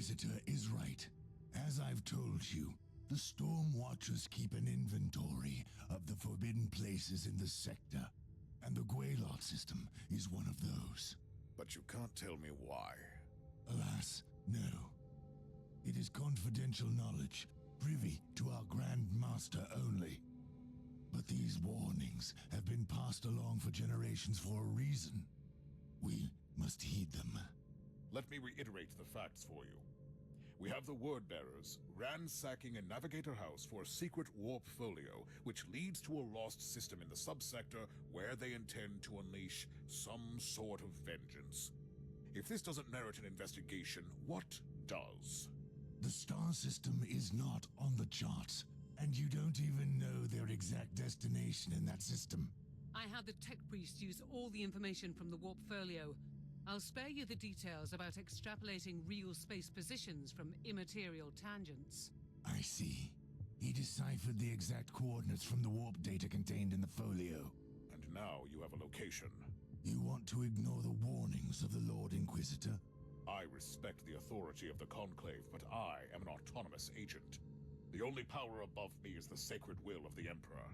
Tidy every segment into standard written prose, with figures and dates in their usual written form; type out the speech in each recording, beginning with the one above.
Inquisitor is right. As I've told you, the Storm Watchers keep an inventory of the forbidden places in the sector, and the Guelot system is one of those. But you can't tell me why. Alas, no. It is confidential knowledge, privy to our Grand Master only. But these warnings have been passed along for generations for a reason. We must heed them. Let me reiterate the facts for you. We have the word-bearers ransacking a navigator house for a secret warp folio, which leads to a lost system in the subsector where they intend to unleash some sort of vengeance. If this doesn't merit an investigation, what does? The star system is not on the charts, and you don't even know their exact destination in that system. I had the tech priest use all the information from the warp folio. I'll spare you the details about extrapolating real space positions from immaterial tangents. I see. He deciphered the exact coordinates from the warp data contained in the folio. And now you have a location. You want to ignore the warnings of the Lord Inquisitor? I respect the authority of the Conclave, but I am an autonomous agent. The only power above me is the sacred will of the Emperor.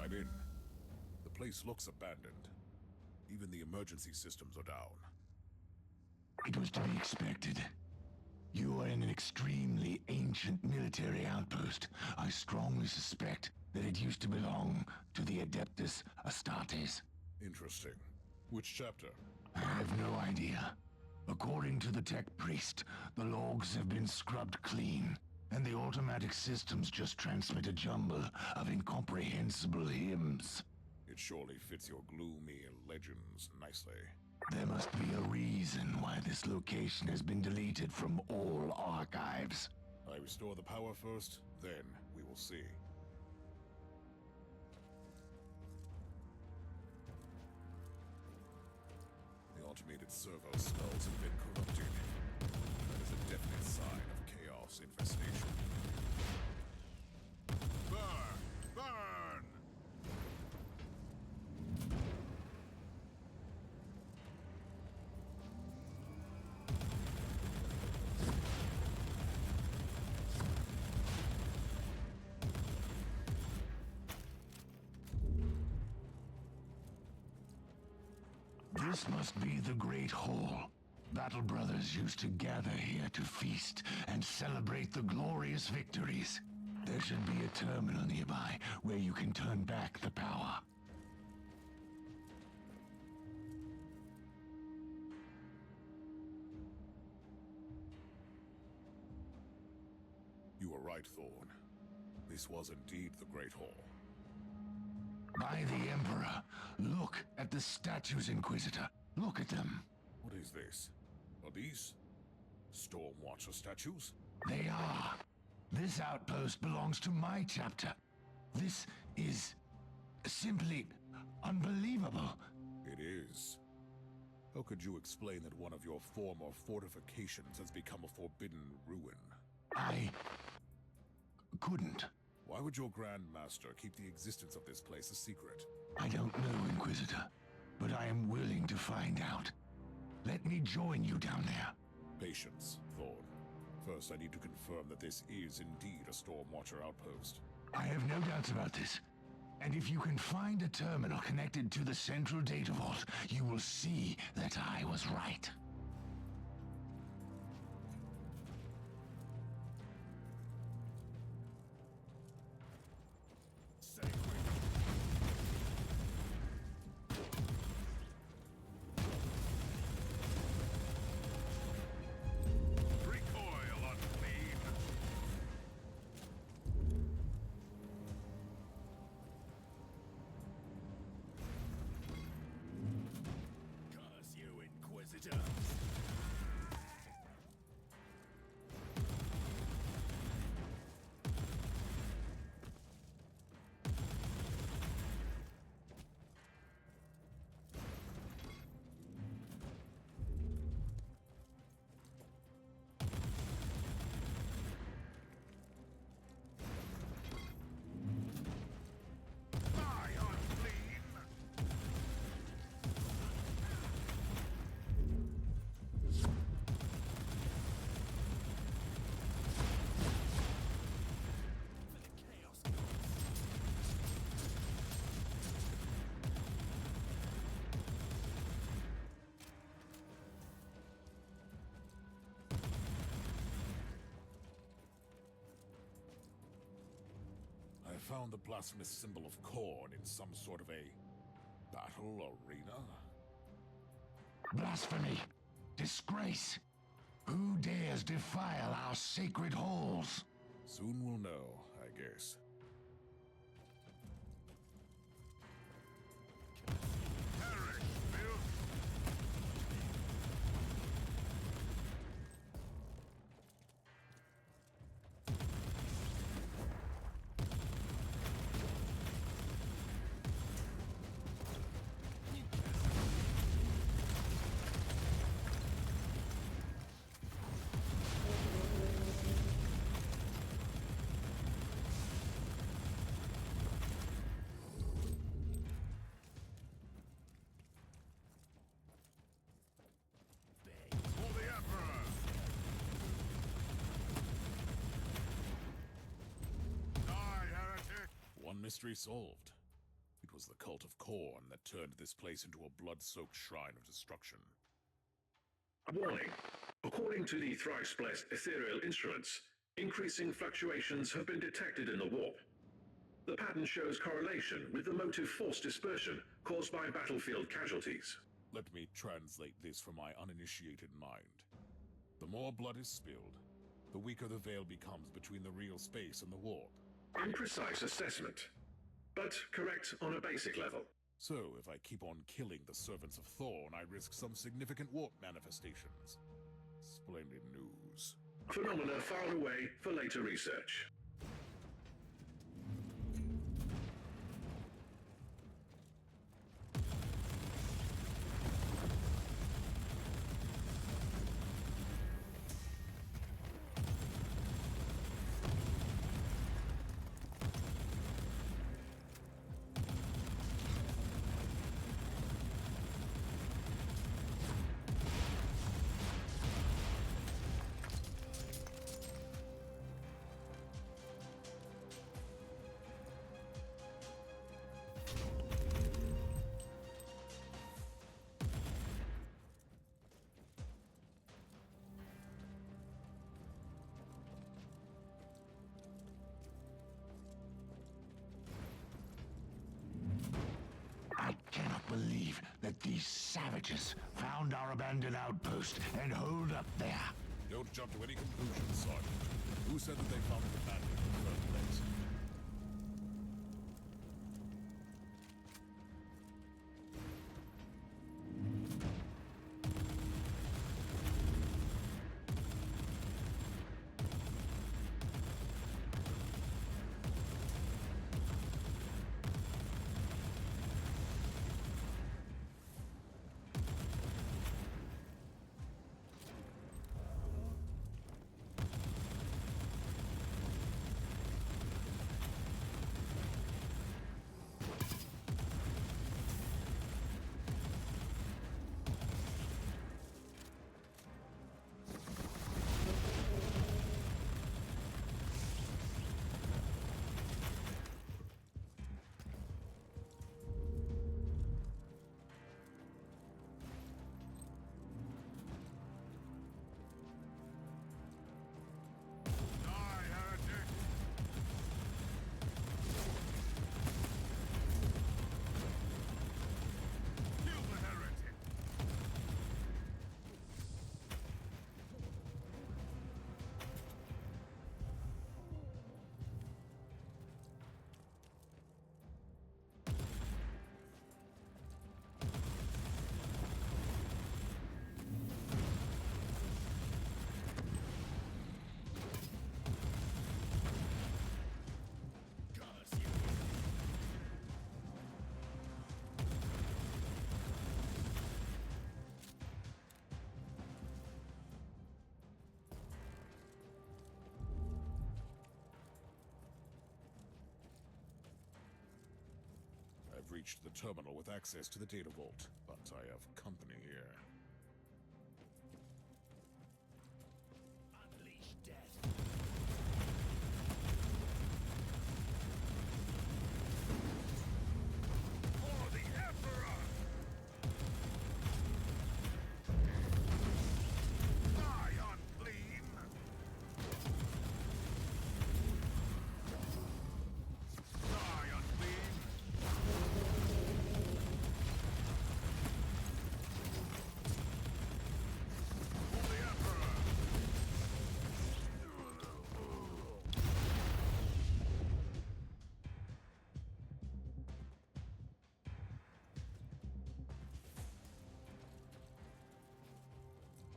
I'm in. The place looks abandoned. Even the emergency systems are down. It was to be expected. You are in an extremely ancient military outpost. I strongly suspect that it used to belong to the Adeptus Astartes. Interesting. Which chapter? I have no idea. According to the tech priest, the logs have been scrubbed clean, and the automatic systems just transmit a jumble of incomprehensible hymns. It surely fits your gloomy legends nicely. There must be a reason why this location has been deleted from all archives. I restore the power first, then we will see. The automated servo skulls have been corrupted. That is a definite sign of chaos infestation. Burn! Burn! This must be the Great Hall. Battle Brothers used to gather here to feast and celebrate the glorious victories. There should be a terminal nearby where you can turn back the power. You were right, Thorn. This was indeed the Great Hall. By the Emperor, look at the statues, Inquisitor. Look at them. What is this? Are these Stormwatcher statues? They are. This outpost belongs to my chapter. This is simply unbelievable. It is. How could you explain that one of your former fortifications has become a forbidden ruin? I couldn't. Why would your Grand Master keep the existence of this place a secret? I don't know, Inquisitor, but I am willing to find out. Let me join you down there. Patience, Thorn. First, I need to confirm that this is indeed a Stormwatcher outpost. I have no doubts about this. And if you can find a terminal connected to the central data vault, you will see that I was right. I found the blasphemous symbol of corn in some sort of a battle arena. Blasphemy! Disgrace! Who dares defile our sacred halls? Soon we'll know, I guess. Mystery solved. It was the cult of Khorne that turned this place into a blood-soaked shrine of destruction. Warning. According to the thrice-blessed ethereal instruments, increasing fluctuations have been detected in the warp. The pattern shows correlation with the motive force dispersion caused by battlefield casualties. Let me translate this for my uninitiated mind. The more blood is spilled, the weaker the veil becomes between the real space and the warp. Imprecise assessment, but correct on a basic level. So, if I keep on killing the servants of Thorn, I risk some significant warp manifestations. Splendid news. Phenomena filed away for later research. I cannot believe that these savages found our abandoned outpost and holed up there. Don't jump to any conclusions, Sergeant. Who said that they found it abandoned in the first place? reached the terminal with access to the data vault, but I have company here. Unleash death. For the Emperor! Die, unclean! Die, unclean! For the Emperor!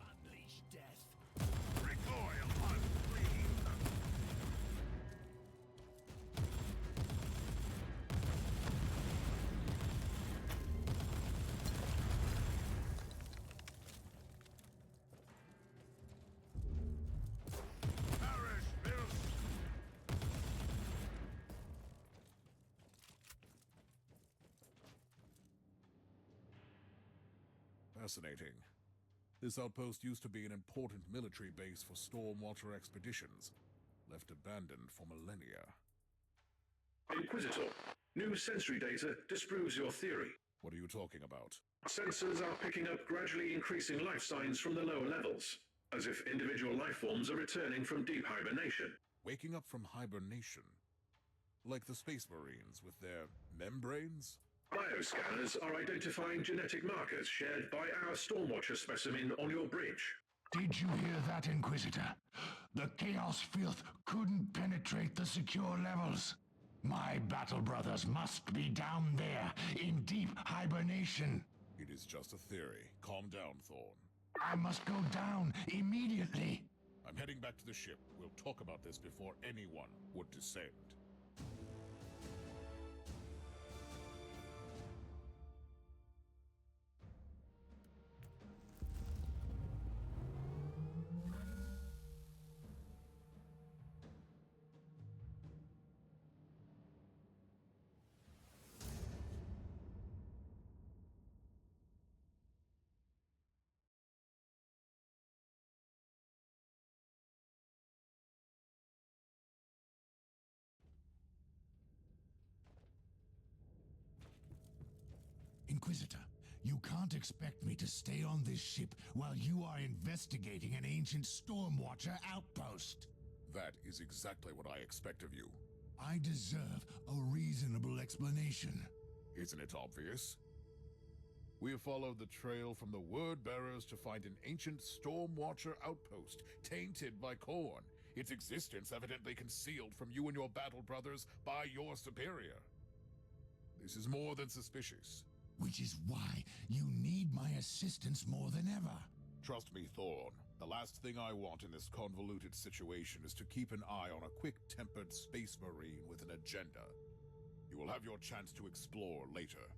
Unleash death. Recoil, unclean! Perish, filth! Fascinating. This outpost used to be an important military base for Stormwatcher expeditions, left abandoned for millennia. Inquisitor, new sensory data disproves your theory. What are you talking about? Sensors are picking up gradually increasing life signs from the lower levels, as if individual life forms are returning from deep hibernation. Waking up from hibernation? Like the Space Marines with their membranes? Bioscanners are identifying genetic markers shared by our Stormwatcher specimen on your bridge. Did you hear that, Inquisitor? The Chaos filth couldn't penetrate the secure levels. My battle brothers must be down there, in deep hibernation. It is just a theory. Calm down, Thorn. I must go down immediately. I'm heading back to the ship. We'll talk about this before anyone would descend. Inquisitor, you can't expect me to stay on this ship while you are investigating an ancient Stormwatcher outpost. That is exactly what I expect of you. I deserve a reasonable explanation. Isn't it obvious? We have followed the trail from the word bearers to find an ancient Stormwatcher outpost, tainted by Khorne, its existence evidently concealed from you and your battle brothers by your superior. This is more than suspicious. Which is why you need my assistance more than ever. Trust me, Thorn. The last thing I want in this convoluted situation is to keep an eye on a quick-tempered space marine with an agenda. You will have your chance to explore later.